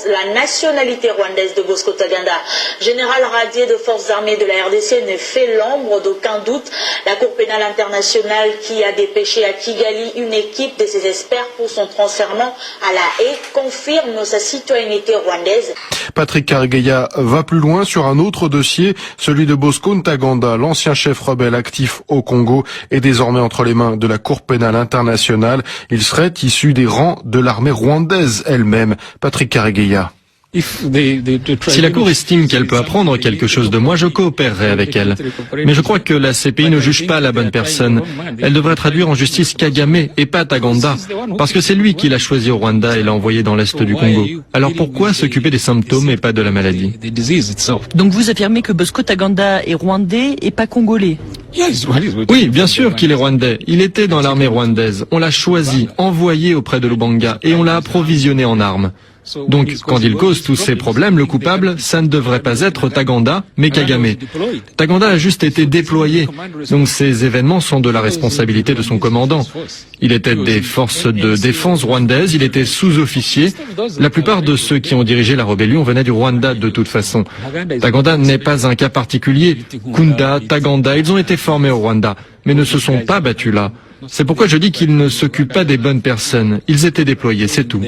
La nationalité rwandaise de Bosco Ntaganda, général radié de forces armées de la RDC, ne fait l'ombre d'aucun doute. La Cour pénale internationale qui a dépêché à Kigali une équipe de ses experts pour son transfert à La Haye confirme sa citoyenneté rwandaise. Patrick Karegeya va plus loin sur un autre dossier, celui de Bosco Ntaganda, l'ancien chef rebelle actif au Congo, est désormais entre les mains de la Cour pénale internationale. Il serait issu des rangs de l'armée rwandaise elle-même. Patrick Karegeya. Si la Cour estime qu'elle peut apprendre quelque chose de moi, je coopérerai avec elle. Mais je crois que la CPI ne juge pas la bonne personne. Elle devrait traduire en justice Kagame et pas Ntaganda, parce que c'est lui qui l'a choisi au Rwanda et l'a envoyé dans l'est du Congo. Alors pourquoi s'occuper des symptômes et pas de la maladie? Donc vous affirmez que Bosco Ntaganda est rwandais et pas congolais? Oui, bien sûr qu'il est rwandais. Il était dans l'armée rwandaise. On l'a choisi, envoyé auprès de Lubanga et on l'a approvisionné en armes. Donc, quand il cause tous ces problèmes, le coupable, ça ne devrait pas être Ntaganda, mais Kagame. Ntaganda a juste été déployé. Donc ces événements sont de la responsabilité de son commandant. Il était des forces de défense rwandaises, il était sous-officier. La plupart de ceux qui ont dirigé la rébellion venaient du Rwanda de toute façon. Ntaganda n'est pas un cas particulier. Kunda, Ntaganda, ils ont été formés au Rwanda, mais ne se sont pas battus là. C'est pourquoi je dis qu'ils ne s'occupent pas des bonnes personnes. Ils étaient déployés, c'est tout.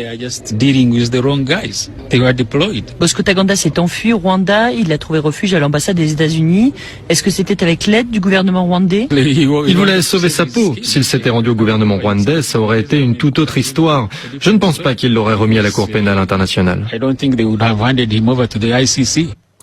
Bosco Ntaganda s'est enfui au Rwanda, il a trouvé refuge à l'ambassade des États-Unis. Est-ce que c'était avec l'aide du gouvernement rwandais? Il voulait sauver sa peau. S'il s'était rendu au gouvernement rwandais, ça aurait été une toute autre histoire. Je ne pense pas qu'il l'aurait remis à la Cour pénale internationale.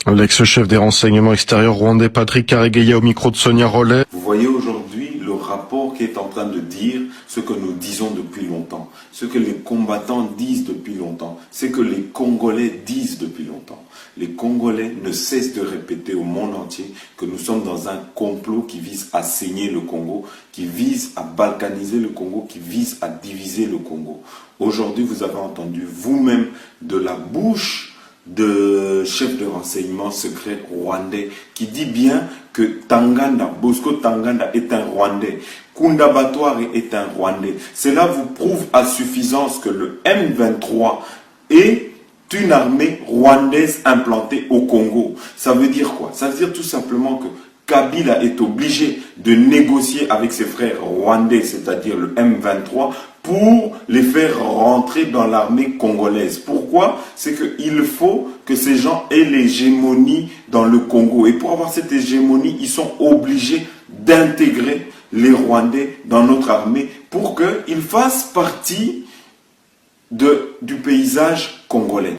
L'ex-chef des renseignements extérieurs rwandais Patrick Karegeya au micro de Sonia Rollet. Vous voyez aujourd'hui le rapport qui est en train de dire ce que nous disons depuis longtemps, ce que les combattants disent depuis longtemps, ce que les Congolais disent depuis longtemps. Les Congolais ne cessent de répéter au monde entier que nous sommes dans un complot qui vise à saigner le Congo, qui vise à balkaniser le Congo, qui vise à diviser le Congo. Aujourd'hui, vous avez entendu vous-même de la bouche de chef de renseignement secret rwandais qui dit bien que Ntaganda, Bosco Ntaganda est un Rwandais, Kunda Batware est un Rwandais. Cela vous prouve à suffisance que le M23 est une armée rwandaise implantée au Congo. Ça veut dire quoi? Ça veut dire tout simplement que Kabila est obligé de négocier avec ses frères rwandais, c'est-à-dire le M23, pour les faire rentrer dans l'armée congolaise. Pourquoi? C'est qu'il faut que ces gens aient l'hégémonie dans le Congo. Et pour avoir cette hégémonie, ils sont obligés d'intégrer les Rwandais dans notre armée pour qu'ils fassent partie du paysage congolais.